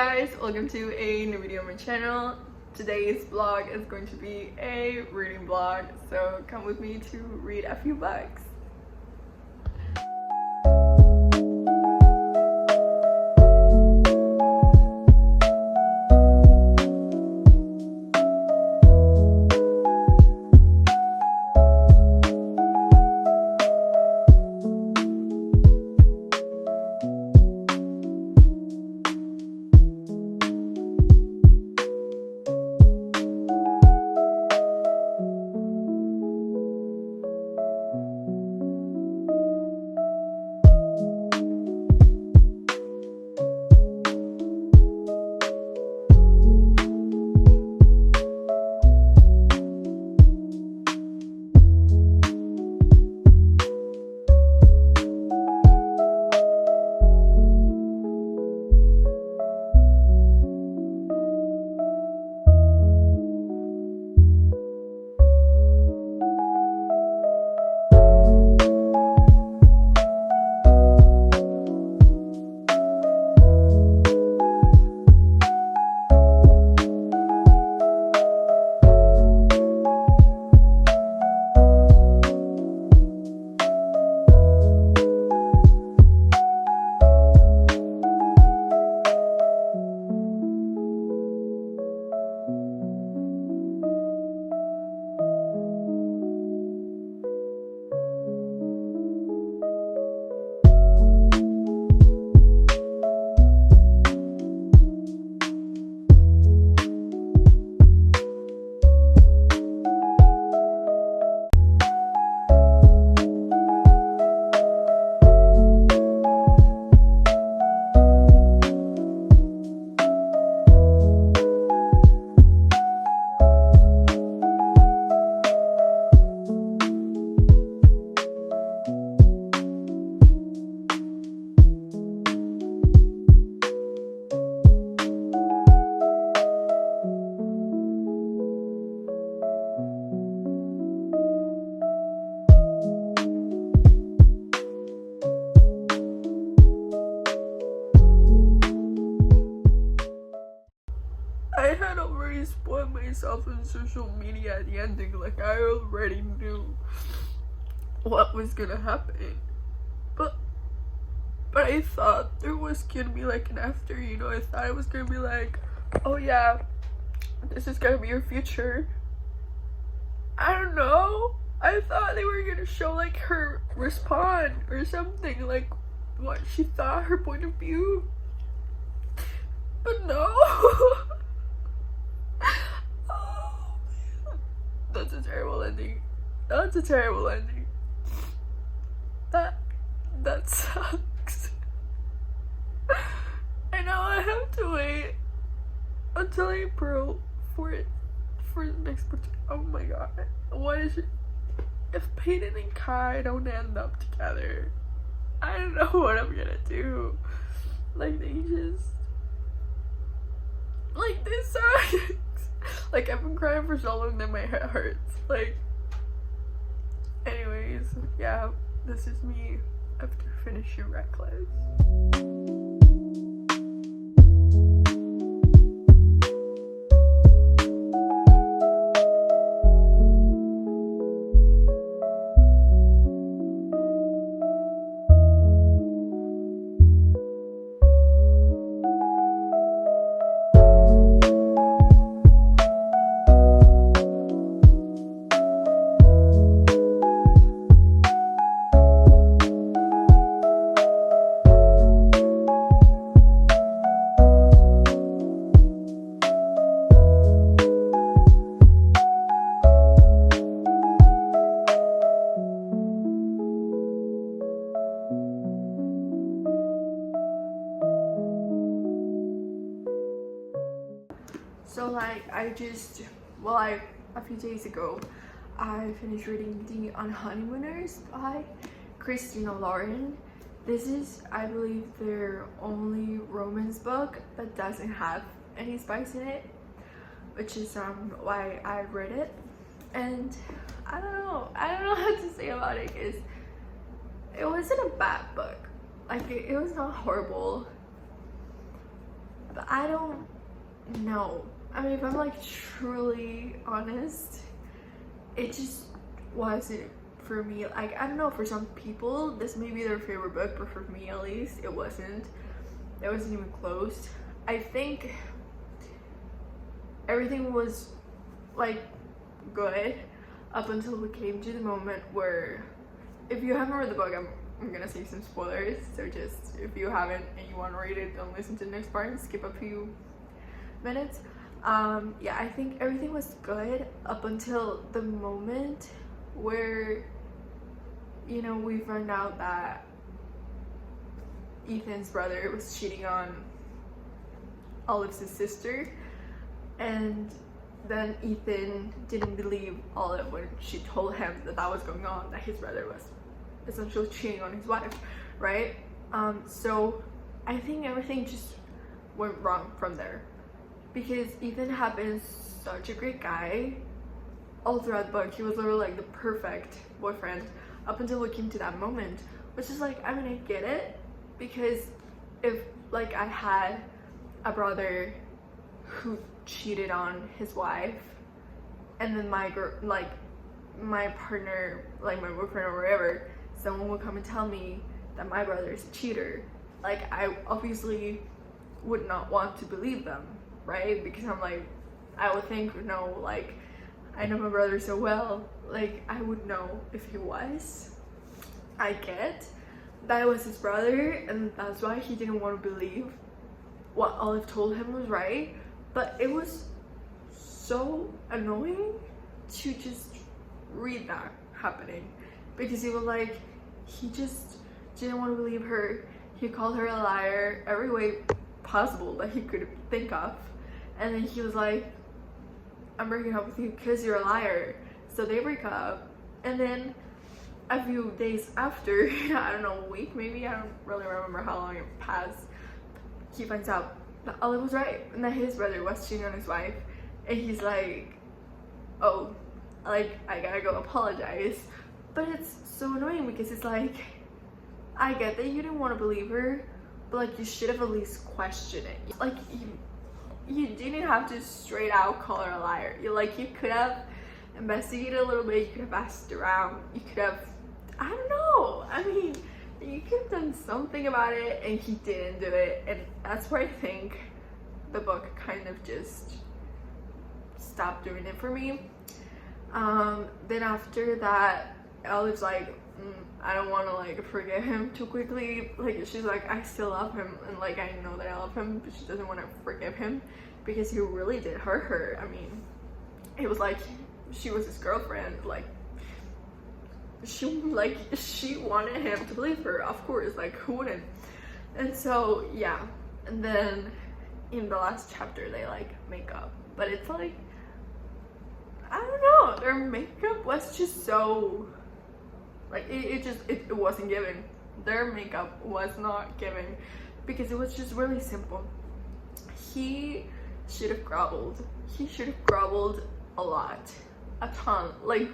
guys, welcome to a new video on my channel. Today's vlog is going to be a reading vlog, so come with me to read a few books. I had already spoiled myself on social media at the ending, like I already knew what was gonna happen. But I thought there was gonna be like an after, you know. I thought it was gonna be like, oh yeah, this is gonna be your future. I don't know. I thought they were gonna show like her respond or something, like what she thought, her point of view. But no. That's a terrible ending. That's a terrible ending. That sucks. I know I have to wait until April for the next book. Oh my god. What is it? If Peyton and Kai don't end up together, I don't know what I'm gonna do. Like they just like this sucks. Like I've been crying for so long that my head hurts. Like anyways, yeah, this is me after finishing Reckless. So like a few days ago I finished reading The Unhoneymooners by Christina Lauren. This is, I believe, their only romance book that doesn't have any spice in it, which is why I read it. And I don't know how to say about it, because it wasn't a bad book. Like it was not horrible, But I don't know. I mean, if I'm like truly honest, it just wasn't for me. Like, I don't know, for some people this may be their favorite book, but for me at least it wasn't. It wasn't even close. I think everything was like good up until we came to the moment where, if you haven't read the book, I'm gonna say some spoilers, so just if you haven't and you want to read it, don't listen to the next part and skip a few minutes. Yeah, I think everything was good up until the moment where, you know, we found out that Ethan's brother was cheating on Olive's sister, and then Ethan didn't believe Olive when she told him that that was going on, that his brother was essentially cheating on his wife, right? So I think everything just went wrong from there, because Ethan had been such a great guy all throughout the book. He was literally like the perfect boyfriend up until we came to that moment, which is like, I mean, I get it, because if like I had a brother who cheated on his wife, and then my partner, like my boyfriend or whatever, someone would come and tell me that my brother is a cheater, like I obviously would not want to believe them, right? Because I'm like, I would think, no, like I know my brother so well, like I would know if he was. I get that it was his brother and that's why he didn't want to believe what Olive told him was right, but it was so annoying to just read that happening, because he was like, he just didn't want to believe her. He called her a liar every way possible that he could think of, and then he was like, I'm breaking up with you because you're a liar. So they break up, and then a few days after, I don't know, a week maybe, I don't really remember how long it passed, he finds out that Olive was right and that his brother was cheating on his wife, and he's like, oh, like I gotta go apologize. But it's so annoying because it's like, I get that you didn't want to believe her, but like you should have at least questioned it. Like you didn't have to straight out call her a liar. You could have investigated a little bit, you could have asked around, you could have, I don't know, I mean, you could have done something about it, and he didn't do it, and that's where I think the book kind of just stopped doing it for me. Then after that, Olive's like, I don't want to like forgive him too quickly. Like she's like, I still love him, and like I know that I love him, but she doesn't want to forgive him because he really did hurt her. I mean, it was like she was his girlfriend, like she wanted him to believe her, of course, like who wouldn't? And so yeah, and then in the last chapter they like make up, but it's like, I don't know, their makeup was just so like it wasn't given. Their makeup was not given because it was just really simple. He should have groveled. He should have groveled a lot, a ton, like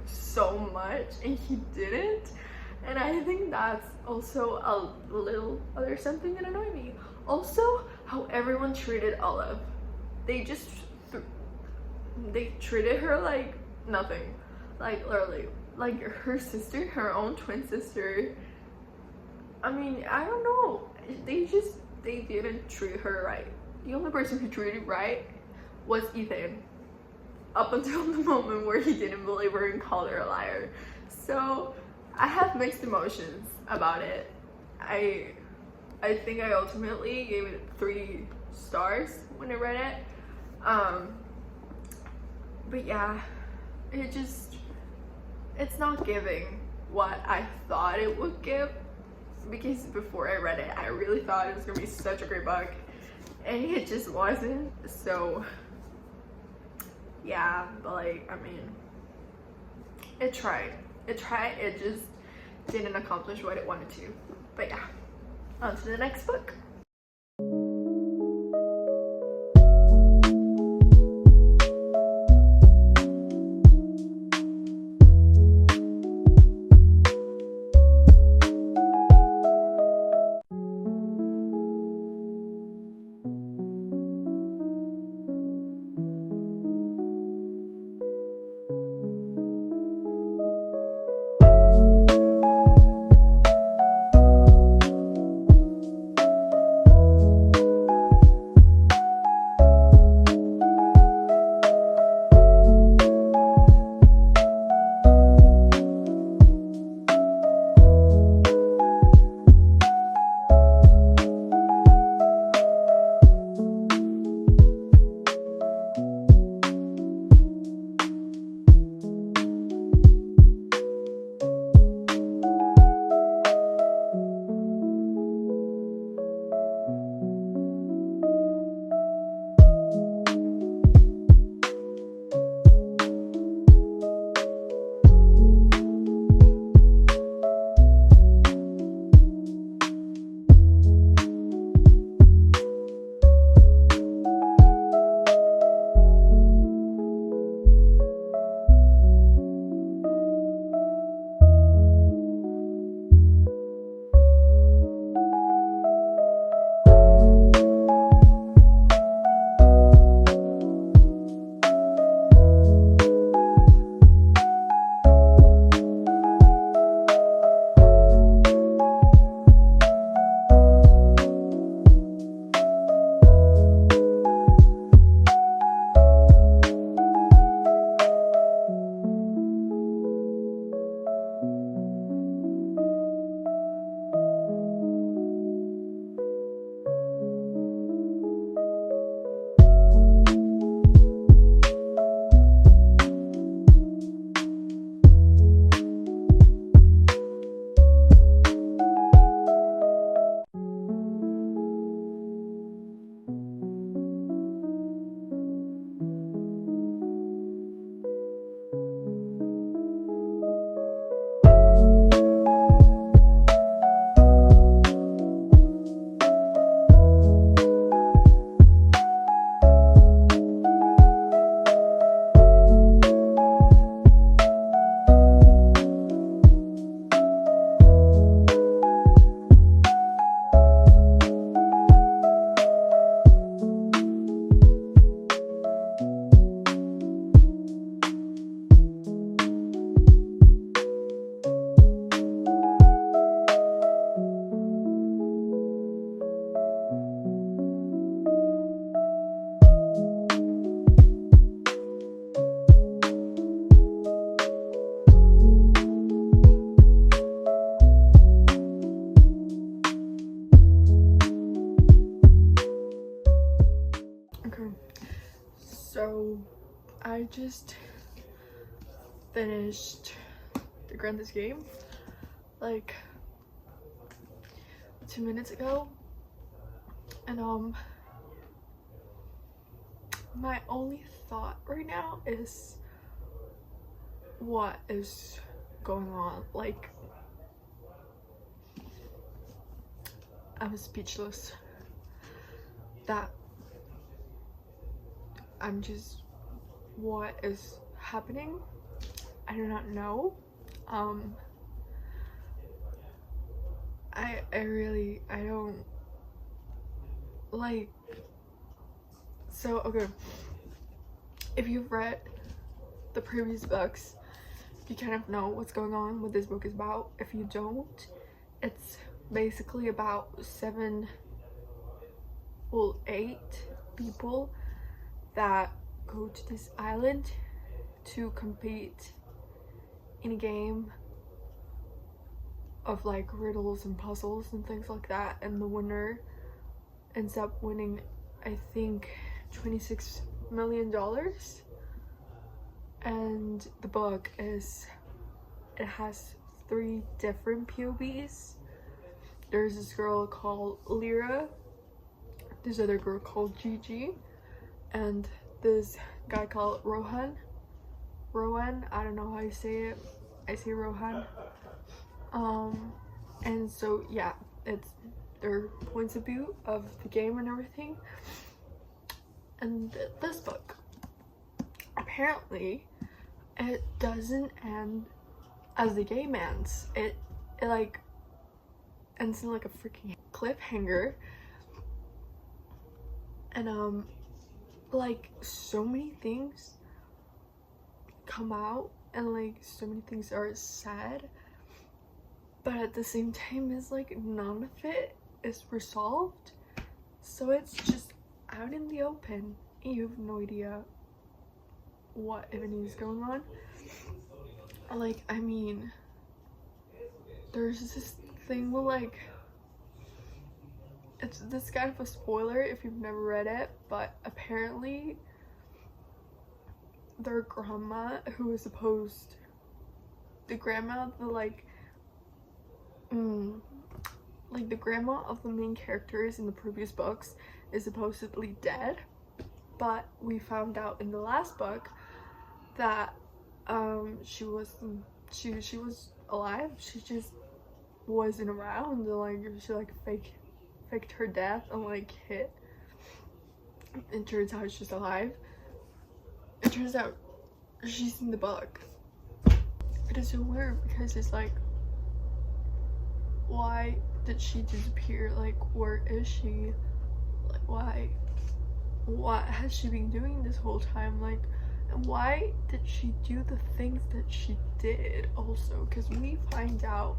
so much, and he didn't. And I think that's also a little other something that annoyed me. Also, how everyone treated Olive. They just they treated her like nothing, like literally like her sister, her own twin sister. I mean, I don't know, they didn't treat her right. The only person who treated right was Ethan, up until the moment where he didn't believe her and called her a liar. So I have mixed emotions about it. I think I ultimately gave it 3 stars when I read it. But yeah, it's not giving what I thought it would give, because before I read it I really thought it was gonna be such a great book, and it just wasn't. So yeah, but like, I mean, it tried, it just didn't accomplish what it wanted to. But yeah, on to the next book. I just finished the grandest game like 2 minutes ago, and my only thought right now is what is going on. Like, I'm speechless. That I'm just, what is happening? I do not know. I don't like, so okay, if you've read the previous books, you kind of know what's going on, what this book is about. If you don't, it's basically about 8 people that go to this island to compete in a game of like riddles and puzzles and things like that, and the winner ends up winning, I think, $26 million. And the book is, it has 3 different POVs. There's this girl called Leah, this other girl called Gigi, and this guy called Rohan, I don't know how you say it, I say Rohan. And so yeah, it's their points of view of the game and everything. And this book, apparently it doesn't end as the game ends. It like ends in like a freaking cliffhanger. And like so many things come out, and like so many things are said, but at the same time it's like none of it is resolved. So it's just out in the open. You have no idea what even is going on. Like, I mean, there's this thing where like, it's this kind of a spoiler if you've never read it, but apparently their grandma, who is supposed, the grandma, the grandma of the main characters in the previous books is supposedly dead, but we found out in the last book that she was alive. She just wasn't around, and like she like faked her death and like hit, and turns out she's alive. It turns out she's in the book. It is so weird because it's like, why did she disappear? Like, where is she? Like, why? What has she been doing this whole time? Like, and why did she do the things that she did also? Because we find out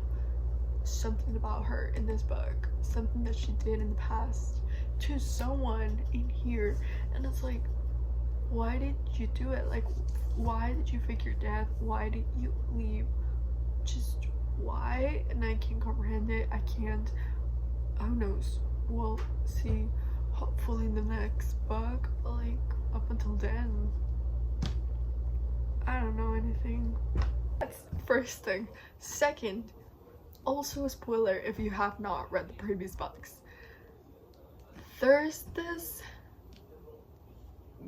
something about her in this book, something that she did in the past to someone in here, and it's like, why did you do it? Like, why did you fake your death? Why did you leave? Just why? And I can't comprehend it. I can't. Who knows? We'll see hopefully in the next book, but like up until then, I don't know anything. That's the first thing. Second, also a spoiler if you have not read the previous books. There's this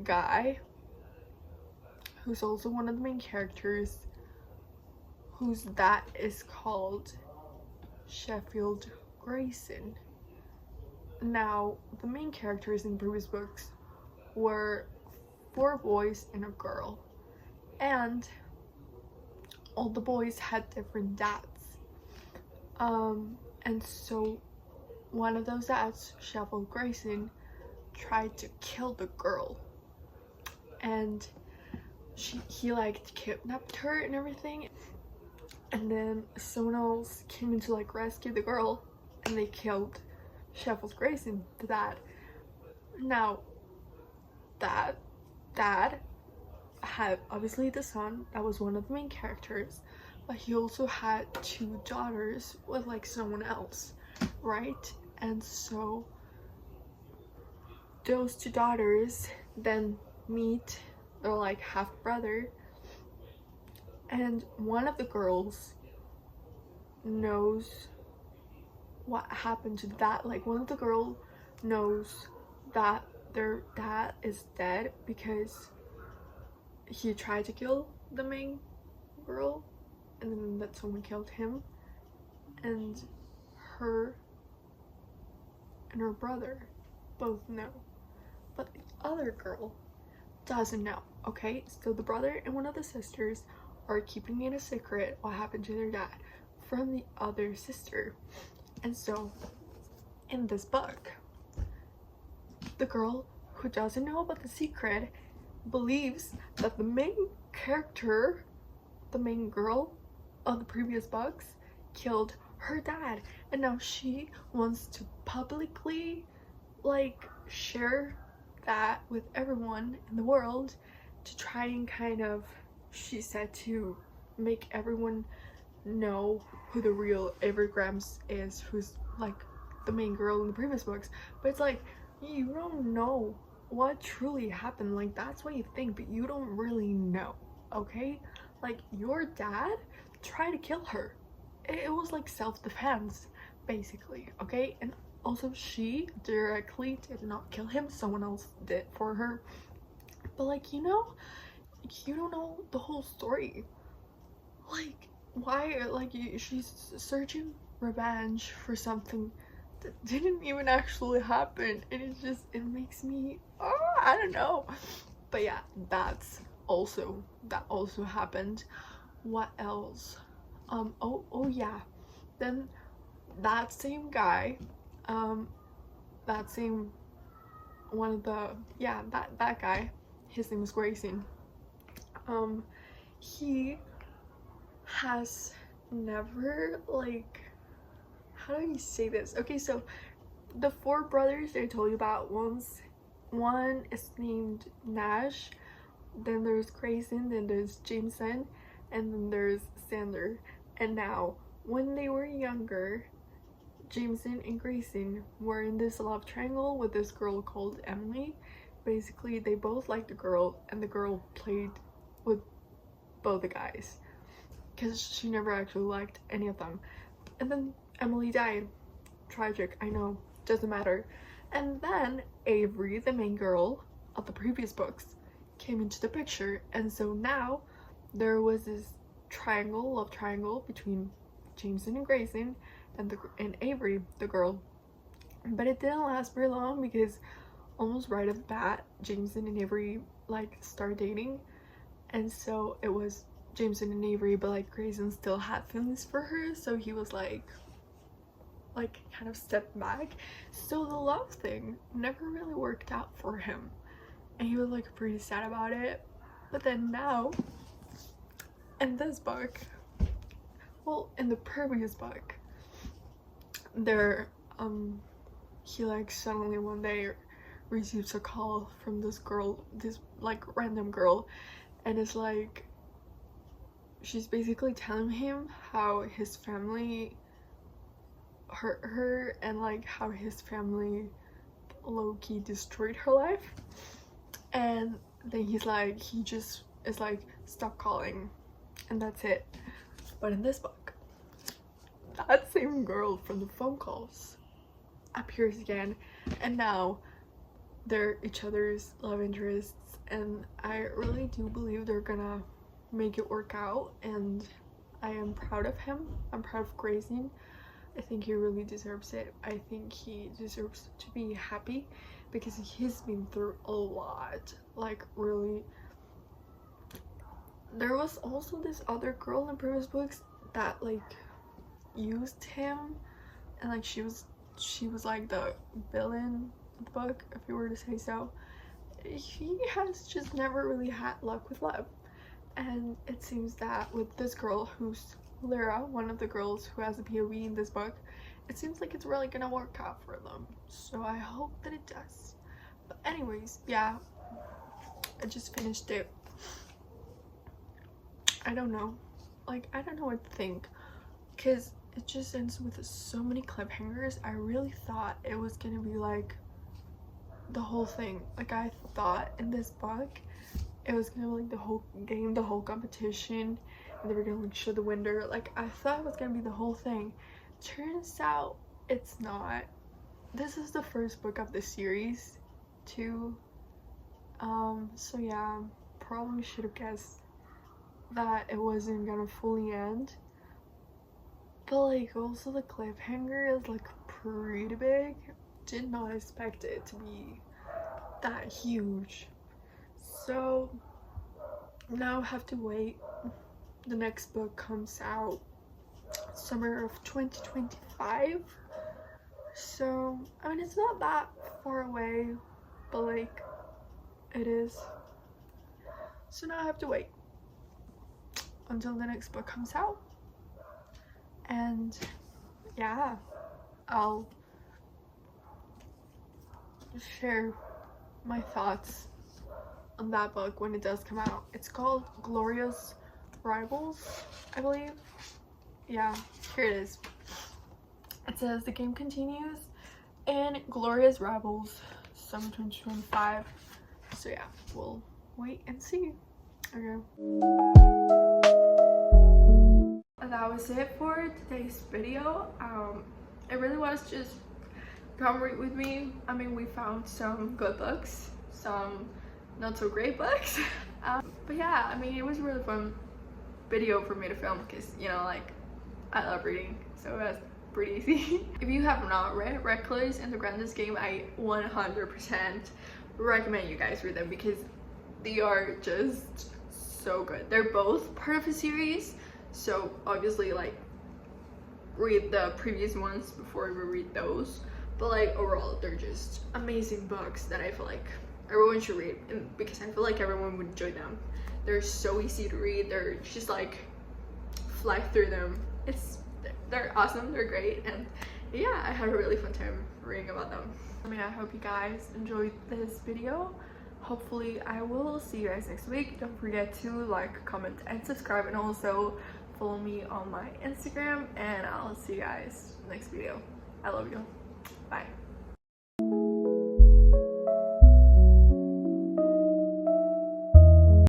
guy who's also one of the main characters, whose dad is called Sheffield Grayson. Now, the main characters in previous books were 4 boys and a girl, and all the boys had different dads. And so one of those dads, Sheffield Grayson, tried to kill the girl, and he like kidnapped her and everything, and then someone else came in to like rescue the girl, and they killed Sheffield Grayson, the dad. Now, that dad had obviously the son that was one of the main characters, but he also had 2 daughters with like someone else, right? And so those 2 daughters then meet they're like half brother, and one of the girls knows what happened to that. Like, one of the girl knows that their dad is dead because he tried to kill the main girl, and then that someone killed him, and her and her brother both know, but the other girl doesn't know. Okay, so the brother and one of the sisters are keeping it a secret what happened to their dad from the other sister. And so in this book, the girl who doesn't know about the secret believes that the main character, the main girl of the previous books, killed her dad, and now she wants to publicly like share that with everyone in the world to try and kind of, she said, to make everyone know who the real Avery Grams is, who's like the main girl in the previous books. But it's like, you don't know what truly happened. Like, that's what you think, but you don't really know. Okay, like, your dad tried to kill her. It was like self-defense basically. Okay, and also she directly did not kill him, someone else did for her. But like, you know, you don't know the whole story. Like, why, like, she's searching revenge for something that didn't even actually happen, and it makes me, oh, I don't know. But yeah, that also happened. What else? Oh yeah, then that same guy, that same one of the, yeah, that guy, his name is Grayson. He has never, like, how do you say this? Okay, so the four brothers I told you about, one is named Nash, then there's Grayson, then there's Jameson, and then there's Sander. And now, when they were younger, Jameson and Grayson were in this love triangle with this girl called Emily. Basically, they both liked the girl, and the girl played with both the guys because she never actually liked any of them. And then Emily died. Tragic, I know, doesn't matter. And then Avery, the main girl of the previous books, came into the picture, and so now there was this love triangle between Jameson and Grayson and Avery, the girl. But it didn't last very long because almost right off the bat, Jameson and Avery like started dating, and so it was Jameson and Avery, but like Grayson still had feelings for her, so he was like kind of stepped back. So the love thing never really worked out for him, and he was like pretty sad about it. But then now in this book, well, in the previous book, there he like suddenly one day receives a call from this girl, this like random girl, and it's like she's basically telling him how his family hurt her, and like how his family low-key destroyed her life. And then he just is like, stop calling, and that's it. But in this book, that same girl from the phone calls appears again, and now they're each other's love interests, and I really do believe they're gonna make it work out, and I am proud of him. I'm proud of Grayson. I think he really deserves it. I think he deserves to be happy because he's been through a lot, like really. There was also this other girl in previous books that like used him, and like she was like the villain of the book, if you were to say so. He has just never really had luck with love, and it seems that with this girl who's Leah, one of the girls who has a POV in this book, it seems like it's really gonna work out for them, so I hope that it does. But anyways, yeah, I just finished it. I don't know, like, I don't know what to think, because it just ends with so many cliffhangers. I really thought it was gonna be like the whole thing. Like, I thought in this book it was gonna be like the whole game, the whole competition, and they were gonna like show the winner. Like I thought it was gonna be the whole thing. Turns out it's not. This is the first book of the series too. So yeah, probably should have guessed that it wasn't gonna fully end. But like also the cliffhanger is like pretty big. Did not expect it to be that huge. So now I have to wait. The next book comes out summer of 2025. So I mean it's not that far away, but like it is. So now I have to wait until the next book comes out. And yeah, I'll share my thoughts on that book when it does come out. It's called Glorious Rivals, I believe. Yeah, here it is. It says the game continues in Glorious Rivals summer 2025. So yeah, we'll wait and see. Okay. That was it for today's video. It really was just come read with me. I mean, we found some good books, some not so great books. But yeah, I mean, it was a really fun video for me to film because, you know, like I love reading, so that's pretty easy. If you have not read Reckless and the Grandest Game, I 100% recommend you guys read them because they are just so good. They're both part of a series, so obviously like read the previous ones before we read those, but like overall they're just amazing books that I feel like everyone should read, and because I feel like everyone would enjoy them. They're so easy to read. They're just like fly through them. They're awesome, they're great, and yeah, I had a really fun time reading about them. I mean, I hope you guys enjoyed this video. Hopefully I will see you guys next week. Don't forget to like, comment, and subscribe, and also follow me on my Instagram, and I'll see you guys next video. I love you. Bye.